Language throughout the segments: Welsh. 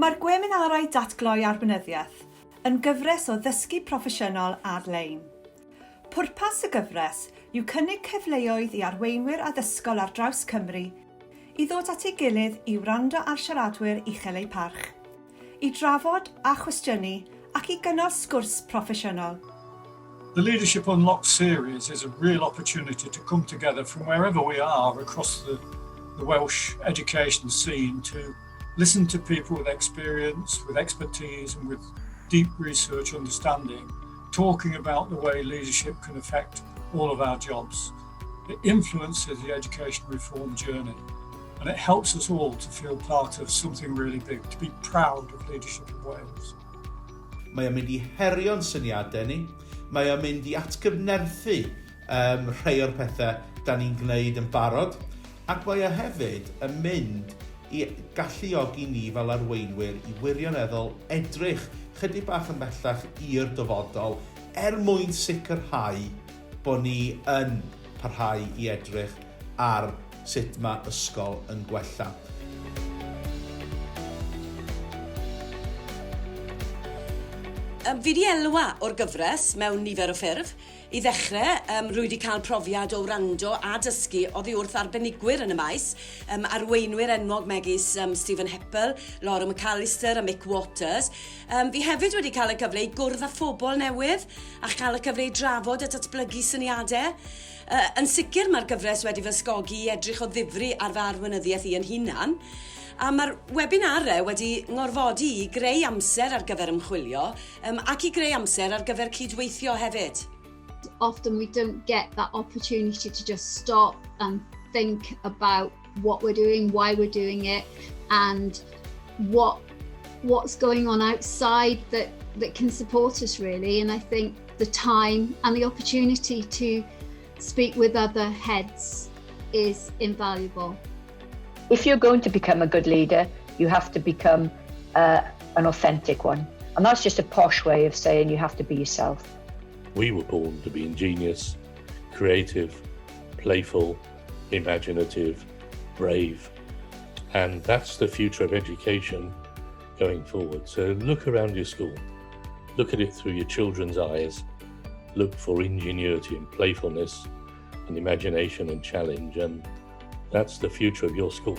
Mae'r Gweminarau Datgloi Arweinyddiaeth yn gyfres o ddysgu proffesiynol ar-lein. Pwrpas y gyfres yw cynnig cyfleoedd i arweinwyr addysgol ar draws Cymru i ddod at ei gilydd i wrando ar siaradwyr uchel eu parch, i drafod a chwestiynu ac i gynnal sgwrs proffesiynol. The Leadership Unlocked series is a real opportunity to come together from wherever we are across the Welsh education scene to listen to people with experience, with expertise and with deep research understanding, talking about the way leadership can affect all of our jobs. It influences the education reform journey and it helps us all to feel part of something really big, to be proud of leadership in Wales. Mae o'n mynd i herio'n syniadau ni, mae o'n mynd i atgyfnerthu rhai o'r pethau da ni'n gwneud yn barod, ac mae o hefyd yn mynd i galluogi ni fel arweinwyr i wirioneddol edrych chydig bach yn bellach i'r dyfodol mwyn sicrhau bod ni yn parhau i edrych ar sut mae ysgol yn gwella. Fi wedi elwa o'r gyfres mewn nifer o ffurf. I ddechrau, rwy wedi cael profiad o wrando a dysgu oddi wrth arbenigwyr yn y maes, arweinwyr enwog megis Stephen Heppel, Laura McAllister a Mick Waters. Fi hefyd wedi cael y cyfle i gwrdd â phobl newydd a chael y cyfle i drafod a datblygu syniadau. Yn sicr mae'r gyfres wedi fy ysgogi i edrych o ddifri ar fy arweinyddiaeth i yn hunan. A mae'r webinarau wedi ngorfodi i greu amser ar gyfer ymchwilio ac i greu amser ar gyfer cydweithio hefyd. Often we don't get that opportunity to just stop and think about what we're doing, why we're doing it, and what's going on outside that can support us really. And I think the time and the opportunity to speak with other heads is invaluable. If you're going to become a good leader, you have to become an authentic one. And that's just a posh way of saying you have to be yourself. We were born to be ingenious, creative, playful, imaginative, brave. And that's the future of education going forward. So look around your school. Look at it through your children's eyes. Look for ingenuity and playfulness and imagination and challenge. And that's the future of your school.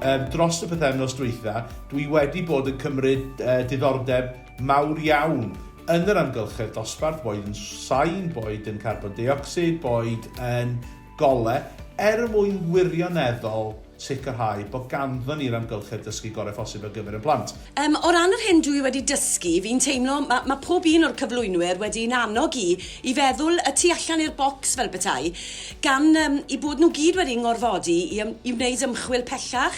Dros y pythefnos dwytha, dwi wedi bod yn cymryd diddordeb mawr iawn yn yr amgylchedd dosbarth, boed yn sain, boed yn carbon dioxid, boed yn golau, mwyn wirioneddol sicrhau bod ganddo ni'r amgylchedd dysgu gorau phosib ar gyfer y plant. O ran yr hyn dwi wedi dysgu, fi'n teimlo mae pob un o'r cyflwynwyr wedi'n annog i feddwl y tu allan i'r bocs fel petai, gan i bod nhw gyd wedi'n ngorfodi i wneud ymchwil pellach.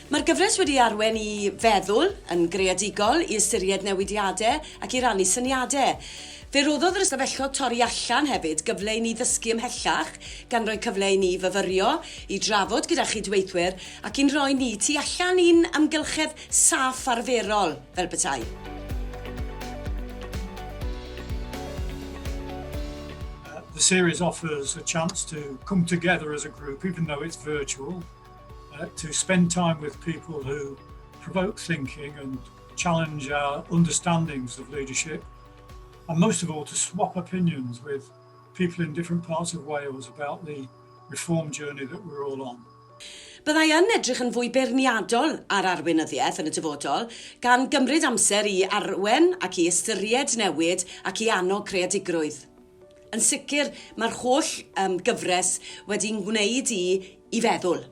Mae'r gyfres wedi arwain i feddwl yn greadigol, i ystyried newidiadau ac i rannu syniadau. Fe roddodd yr ystafellod torri allan hefyd gyfle i ni ddysgu ymhellach, gan roi cyfle i ni fyfyrio, i drafod gyda chydweithwyr ac i'n rhoi ni tu allan un amgylchedd saff arferol fel petai. The series offers a chance to come together as a group, even though it's virtual, to spend time with people who provoke thinking and challenge our understandings of leadership. And most of all, to swap opinions with people in different parts of Wales about the reform journey that we're all on. Byddai yn edrych yn fwy beirniadol ar arweinyddiaeth yn y dyfodol, gan gymryd amser i arwen ac i ystyried newid ac i annog creadigrwydd. Yn sicr, mae'r holl gyfres wedi'n gwneud i feddwl.